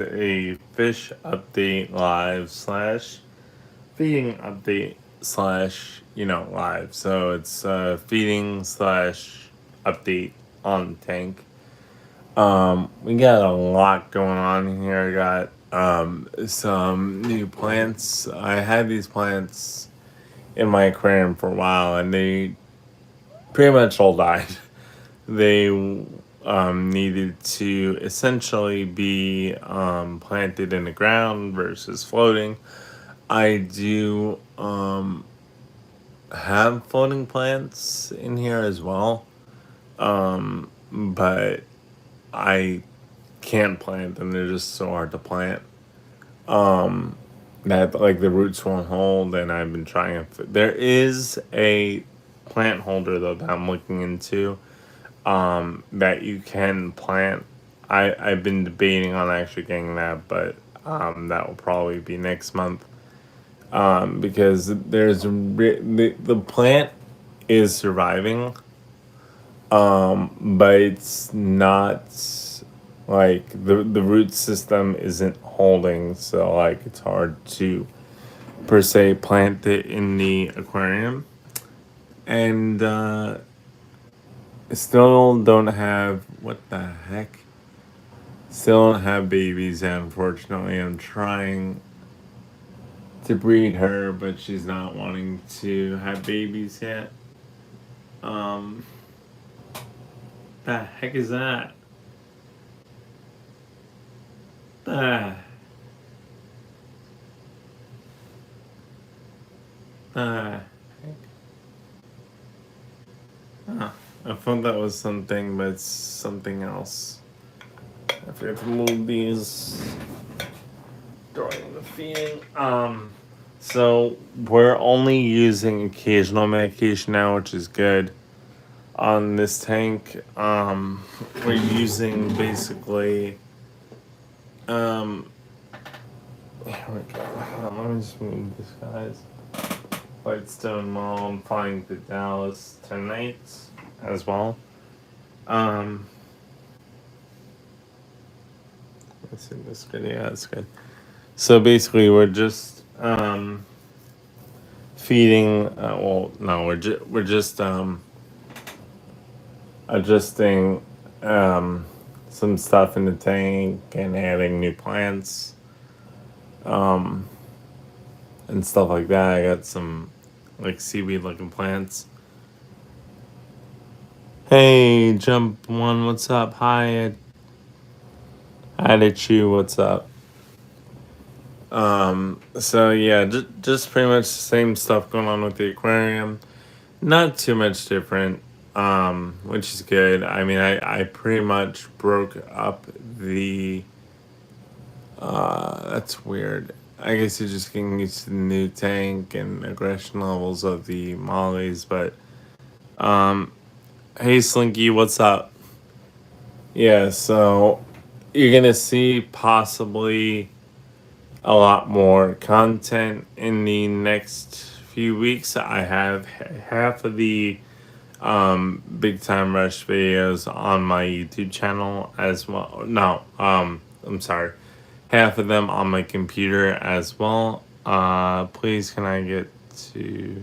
a fish update live slash feeding update slash live. So it's feeding slash update on the tank. We got a lot going on here. I got some new plants. I had these plants in my aquarium for a while, and they pretty much all died. They needed to essentially be planted in the ground versus floating. I do have floating plants in here as well, but I can't plant them. They're just so hard to plant. That like the roots won't hold, and I've been trying. There is a plant holder though that I'm looking into that you can plant. I've been debating on actually getting that, but that will probably be next month. Because the plant is surviving, but it's not like the root system isn't holding, so like it's hard to per se plant it in the aquarium, and still don't have what the heck. Still don't have babies, unfortunately. I'm trying to breed her, but she's not wanting to have babies yet. Um, the heck is that? Ah, ah. Ah, I thought that was something, but it's something else. I forgot to move these during the feeding. So we're only using occasional medication now, which is good. On this tank, we're using basically, here we go. Let me just move this, guys. Whitestone Mall. I'm flying to Dallas tonight as well. Um, let's see this good. Yeah, that's good. So basically, we're just feeding. Well, no, we're just adjusting some stuff in the tank and adding new plants um, and stuff like that. I got some like seaweed looking plants. Hey, Jump One, what's up? Hi, at you, what's up? So yeah, just pretty much the same stuff going on with the aquarium. Not too much different, which is good. I mean, I pretty much broke up the. That's weird. I guess you're just getting used to the new tank and aggression levels of the mollies, but hey Slinky, what's up? Yeah, so you're gonna see possibly a lot more content in the next few weeks. I have half of the Big Time Rush videos on my YouTube channel as well. No, I'm sorry. Half of them on my computer as well. Please can I get to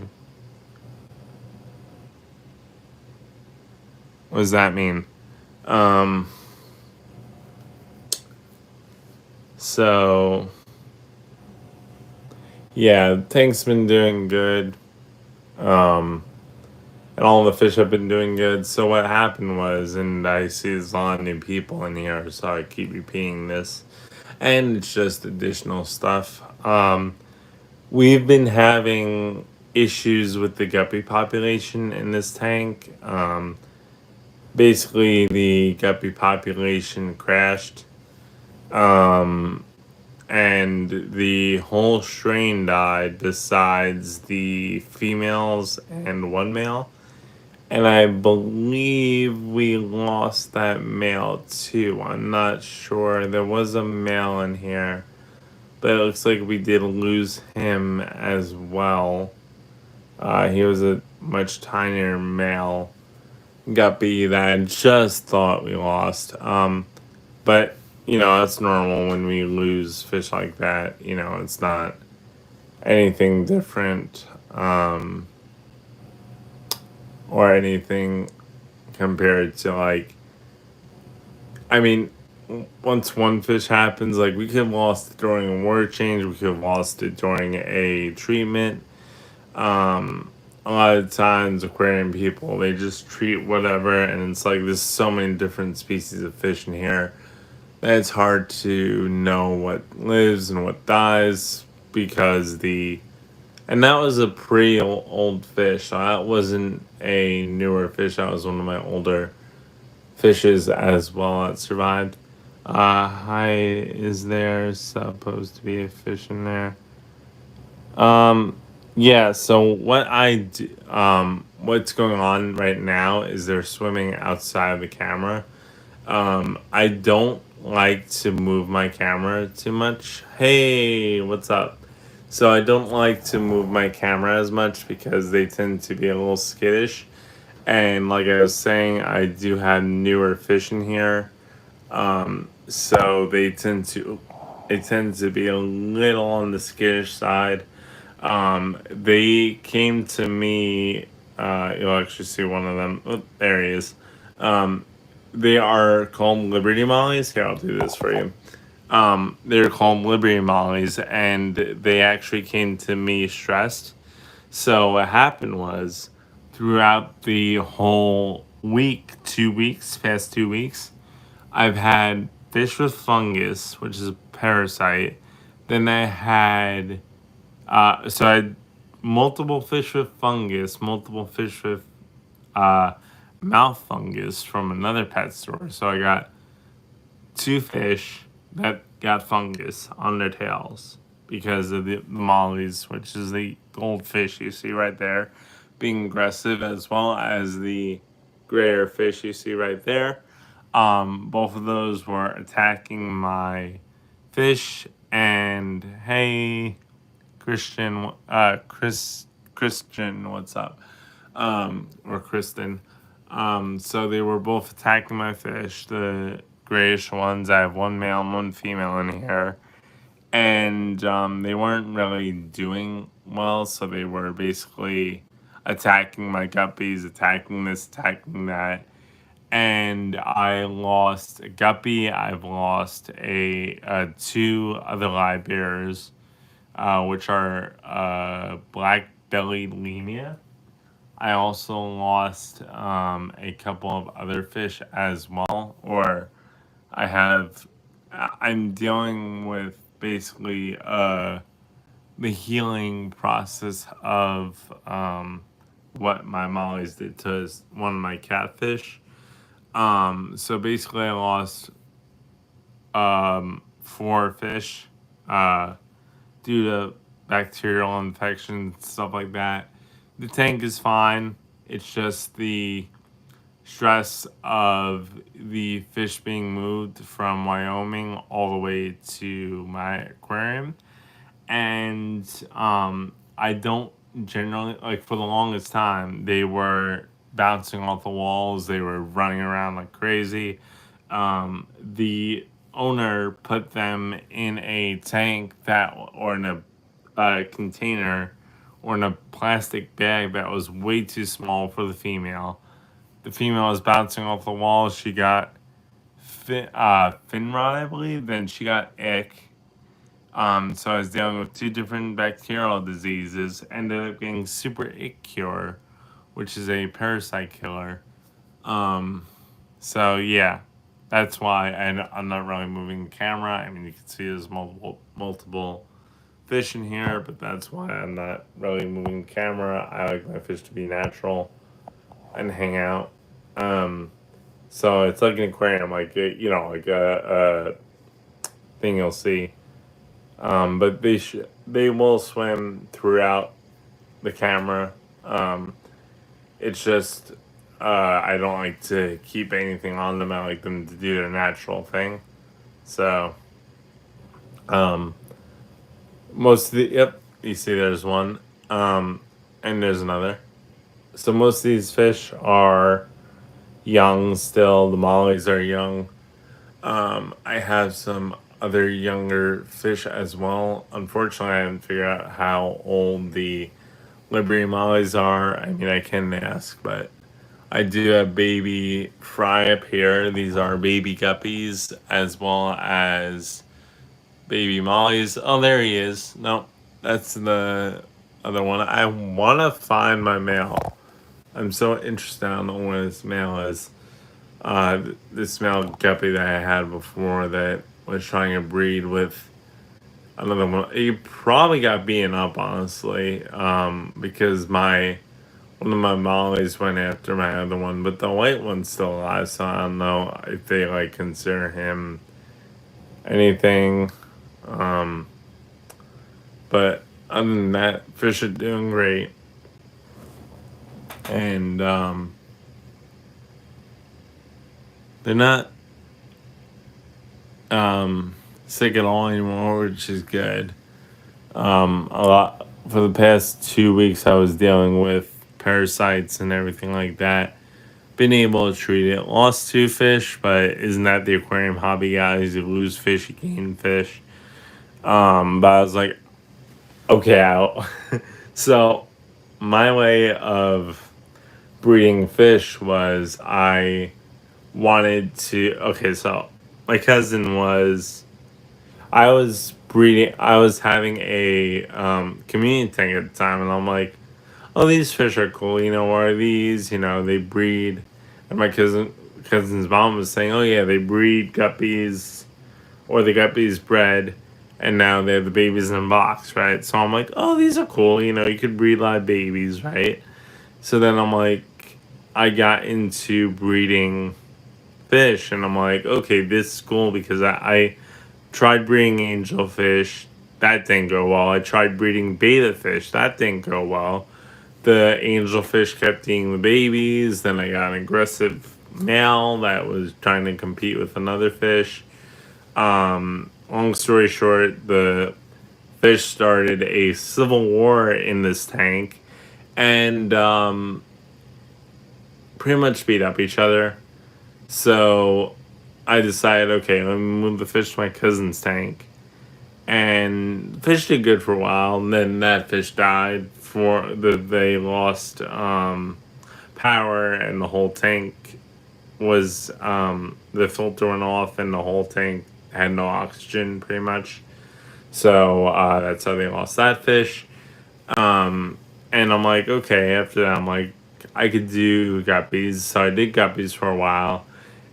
what does that mean? Um so yeah, the tank's been doing good. Um and all the fish have been doing good. So what happened was, and I see there's a lot of new people in here, so I keep repeating this, and it's just additional stuff. We've been having issues with the guppy population in this tank. Basically, the guppy population crashed, um, and the whole strain died besides the females and one male. And I believe we lost that male too. I'm not sure. There was a male in here, but it looks like we did lose him as well. He was a much tinier male guppy that I just thought we lost. But that's normal when we lose fish like that. It's not anything different, or anything compared to, like, I mean, once one fish happens, like, we could have lost it during a water change, we could have lost it during a treatment. A lot of times, aquarium people, they just treat whatever, and it's like there's so many different species of fish in here that it's hard to know what lives and what dies because and that was a pretty old fish. So that wasn't a newer fish. That was one of my older fishes as well that survived. Hi, is there supposed to be a fish in there? Yeah, so what's going on right now is they're swimming outside of the camera. I don't like to move my camera too much. Hey, what's up? So I don't like to move my camera as much because they tend to be a little skittish. And like I was saying, I do have newer fish in here. So they tend to be a little on the skittish side. They came to me. You'll actually see one of them. Oh, there he is. Um, they are called Liberty Mollies. Here, I'll do this for you. They're called Liberty Mollies, and they actually came to me stressed. So what happened was, throughout the whole week, 2 weeks, past 2 weeks, I've had fish with fungus, which is a parasite. Then I had I had multiple fish with fungus, multiple fish with uh, mouth fungus from another pet store. So I got two fish that got fungus on their tails because of the mollies, which is the goldfish you see right there, being aggressive, as well as the grayer fish you see right there. Both of those were attacking my fish, and hey, Christian, what's up? Or Kristen. So they were both attacking my fish. The grayish ones. I have one male and one female in here, and they weren't really doing well. So they were basically attacking my guppies, attacking this, attacking that, and I lost a guppy. I've lost two other live bears, which are black bellied lemia. I also lost a couple of other fish as well, or I'm dealing with basically the healing process of what my mollies did to one of my catfish. So basically, I lost four fish uh, due to bacterial infections, stuff like that. The tank is fine. It's just the stress of the fish being moved from Wyoming all the way to my aquarium. And I don't generally, like, for the longest time, they were bouncing off the walls, they were running around like crazy. The owner put them in a tank or in a container, or in a plastic bag that was way too small for the female. The female was bouncing off the walls. She got fin rot, I believe. Then she got ick. So I was dealing with two different bacterial diseases. Ended up getting super ick cure, which is a parasite killer. So yeah, that's why I'm not really moving the camera. I mean, you can see there's multiple fish in here, but that's why I'm not really moving the camera. I like my fish to be natural and hang out. Um, so it's like an aquarium, like like a thing you'll see. But they will swim throughout the camera. It's just I don't like to keep anything on them. I like them to do their natural thing. So um, most of the yep, you see there's one, and there's another. So most of these fish are young still. The mollies are young. I have some other younger fish as well. Unfortunately, I haven't figured out how old the Liberty Mollies are. I mean, I can ask, but I do have baby fry up here. These are baby guppies as well as baby mollies. Oh, there he is. No, that's the other one. I want to find my male. I'm so interested. I don't know where this male is. This male guppy that I had before that was trying to breed with another one. He probably got beaten up, honestly, because one of my mollies went after my other one, but the white one's still alive, so I don't know if they like consider him anything. Um, but other than that, fish are doing great, and they're not sick at all anymore, which is good. A lot for the past 2 weeks, I was dealing with parasites and everything like that. Been able to treat it. Lost two fish, but isn't that the aquarium hobby, guys? You lose fish, you gain fish. But I was like, okay, out. So my way of breeding fish was I wanted to. Okay, so my cousin was. I was breeding. I was having a community tank at the time, and I'm like, oh, these fish are cool. You know, what are these? You know, they breed. And my cousin's mom was saying, oh yeah, they breed guppies, or the guppies bred, and now they're the babies in a box, right? So I'm like, oh, these are cool. You know, you could breed live babies, right? So then I'm like, I got into breeding fish, and I'm like, okay, this is cool because I tried breeding angelfish. That didn't go well. I tried breeding beta fish. That didn't go well. The angelfish kept eating the babies. Then I got an aggressive male that was trying to compete with another fish. Long story short, the fish started a civil war in this tank and pretty much beat up each other. So I decided, okay, let me move the fish to my cousin's tank. And the fish did good for a while, and then that fish died. They lost power, and the whole tank was the filter went off, and the whole tank had no oxygen, pretty much. So that's how they lost that fish. And I'm like, okay. After that, I'm like, I could do guppies, so I did guppies for a while.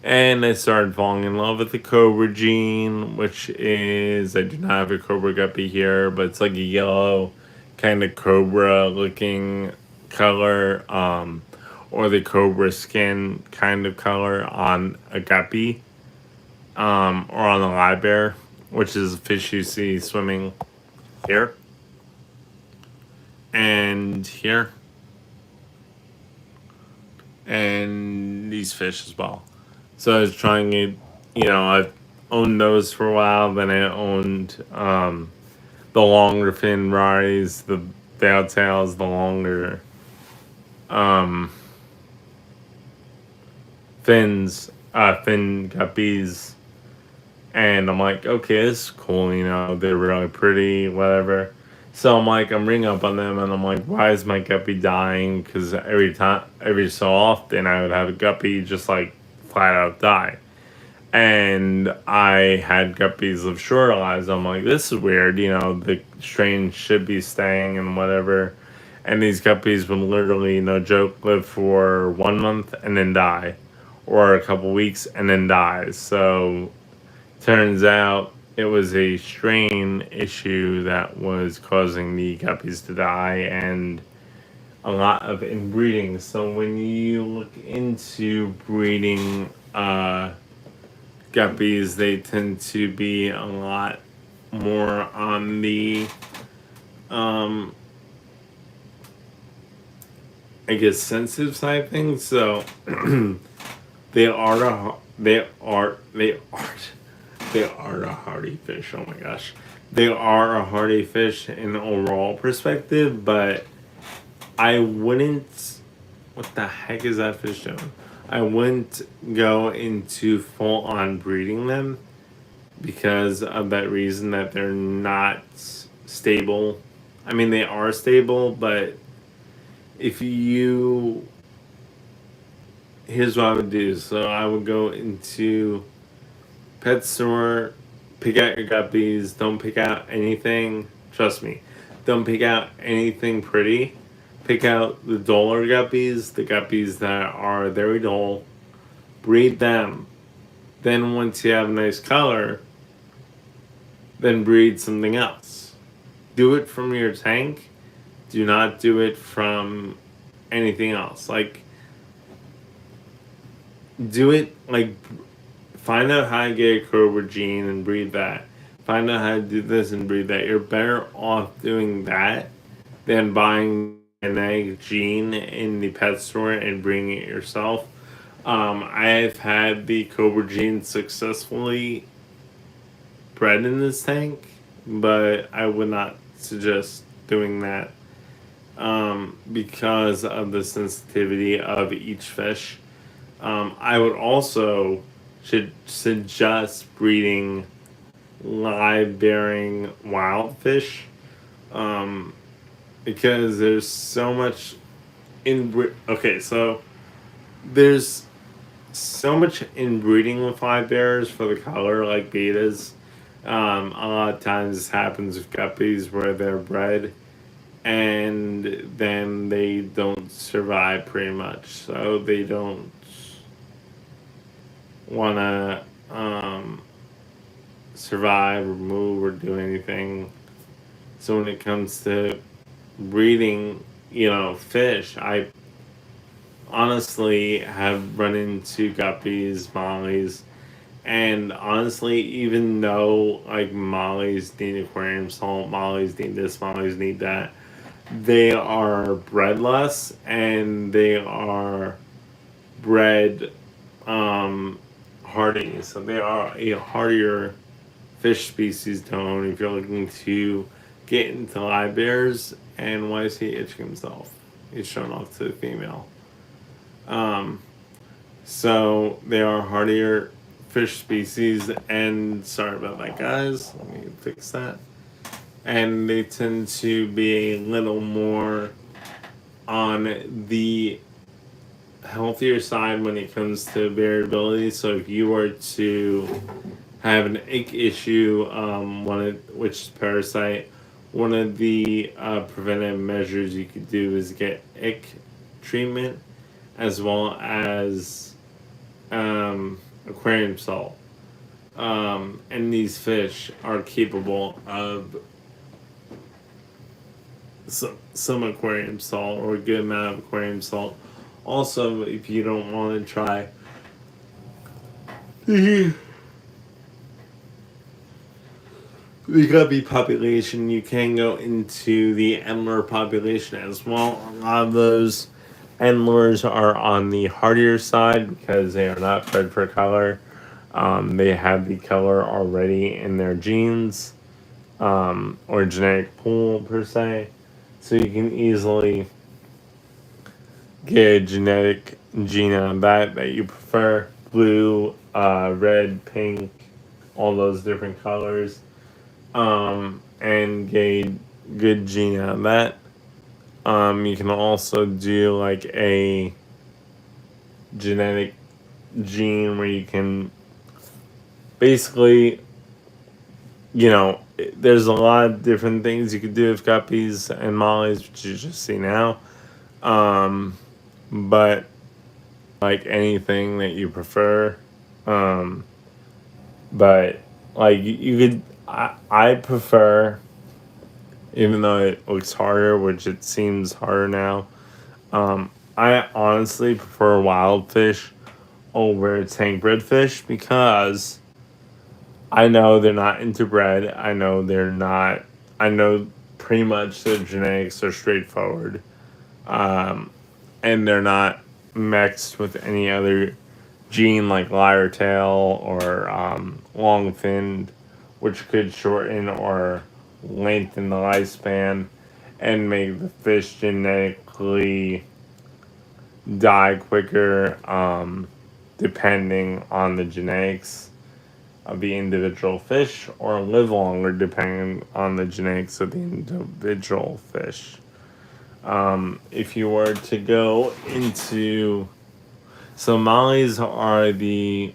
And I started falling in love with the Cobra gene, which is, I do not have a Cobra guppy here, but it's like a yellow kind of Cobra looking color, or the Cobra skin kind of color on a guppy, or on a live bear, which is a fish you see swimming here and here, and these fish as well. So I was trying it, I've owned those for a while. Then I owned the longer fin varieties, the veil tails, the longer fin guppies. And I'm like, okay, this is cool, they're really pretty, whatever. So I'm like, I'm ringing up on them, and I'm like, why is my guppy dying? Because every so often, I would have a guppy just like flat out die. And I had guppies of shorter lives. I'm like, this is weird, the strain should be staying and whatever. And these guppies would literally, no joke, live for 1 month and then die, or a couple weeks and then die. So turns out it was a strain issue that was causing the guppies to die, and a lot of inbreeding. So when you look into breeding guppies, they tend to be a lot more on the I guess sensitive side of things. So they are a hardy fish. Oh my gosh. They are a hardy fish in an overall perspective, but I wouldn't. What the heck is that fish doing? I wouldn't go into full on breeding them because of that reason that they're not stable. I mean, they are stable, but if you here's what I would do. So I would go into pet store, pick out your guppies. Don't pick out anything. Trust me, don't pick out anything pretty. Pick out the duller guppies, the guppies that are very dull. Breed them. Then once you have a nice color, then breed something else. Do it from your tank. Do not do it from anything else. Like, do it like find out how to get a Cobra gene and breed that. Find out how to do this and breed that. You're better off doing that than buying an egg gene in the pet store and bringing it yourself. I've had the Cobra gene successfully bred in this tank, but I would not suggest doing that because of the sensitivity of each fish. I would also should suggest breeding live bearing wild fish because there's so much okay, so there's so much inbreeding with live bears for the color like betas. A lot of times this happens with guppies where they're bred and then they don't survive pretty much. So they don't want to survive or move or do anything. So when it comes to breeding, fish, I honestly have run into guppies, mollies, and honestly, even though like mollies need aquarium salt, mollies need this, mollies need that, they are bred less and they are bred hardy. So they are a hardier fish species to own if you're looking to get into live bears. And why is he itching himself? He's showing off to the female. So they are hardier fish species, and sorry about that, guys. Let me fix that. And they tend to be a little more on the healthier side when it comes to variability. So if you were to have an ick issue, which is parasite, one of the preventive measures you could do is get ick treatment as well as aquarium salt. And these fish are capable of some aquarium salt or a good amount of aquarium salt. Also, if you don't want to try the guppy population, you can go into the Endler population as well. A lot of those Endlers are on the hardier side because they are not bred for color. They have the color already in their genes or genetic pool per se. So you can easily get a genetic gene on that you prefer. Blue, red, pink, all those different colors. And get a good gene on that. You can also do like a genetic gene where you can basically, there's a lot of different things you could do with guppies and mollies, which you just see now. But like anything that you prefer. But like you could, I prefer, even though it looks harder, which it seems harder now. I honestly prefer wild fish over tank bred fish because I know they're not interbred. I know they're not. I know pretty much their genetics are straightforward, and they're not mixed with any other gene like lyre tail or long finned, which could shorten or lengthen the lifespan and make the fish genetically die quicker, depending on the genetics of the individual fish, or live longer depending on the genetics of the individual fish. If you were to go into, so mollies are the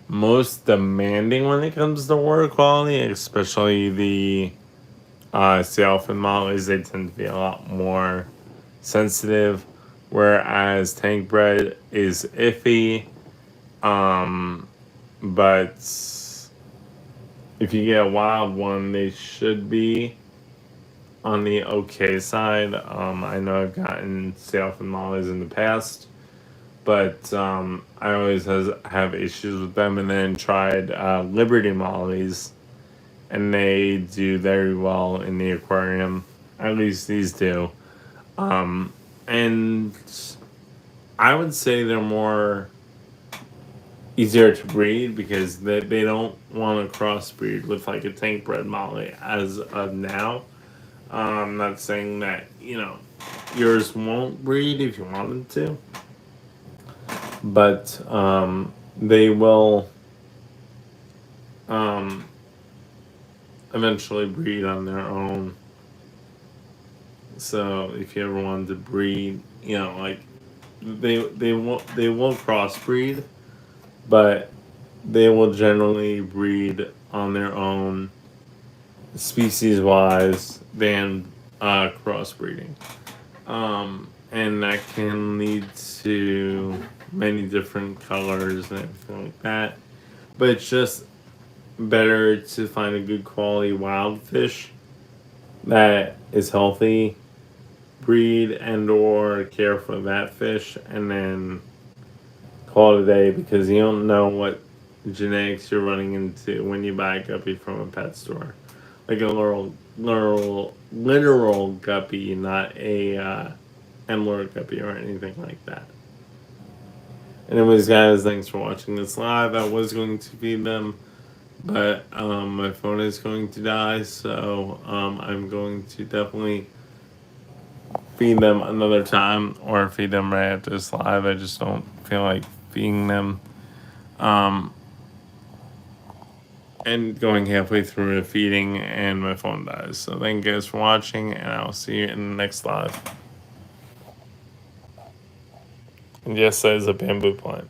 most demanding when it comes to water quality, especially the sailfin mollies. They tend to be a lot more sensitive, whereas tank bred is iffy. But if you get a wild one, they should be on the okay side. I know I've gotten sailfin mollies in the past, but I always have issues with them. And then tried Liberty mollies, and they do very well in the aquarium. At least these do. And I would say they're more easier to breed because they don't want to crossbreed with like a tank bred molly as of now. I'm not saying that, yours won't breed if you want them to, but they will eventually breed on their own. So if you ever wanted to breed, like they will crossbreed, but they will generally breed on their own species wise than crossbreeding. And that can lead to many different colors and everything like that. But it's just better to find a good quality wild fish that is healthy, breed and or care for that fish, and then call it a day, because you don't know what genetics you're running into when you buy a guppy from a pet store. Like a literal guppy, not a Endler guppy or anything like that. Anyways, guys, thanks for watching this live. I was going to feed them, but my phone is going to die, so I'm going to definitely feed them another time, or feed them right after this live. I just don't feel like feeding them and going halfway through the feeding and my phone dies. So thank you guys for watching, and I'll see you in the next live. And yes, that is a bamboo plant.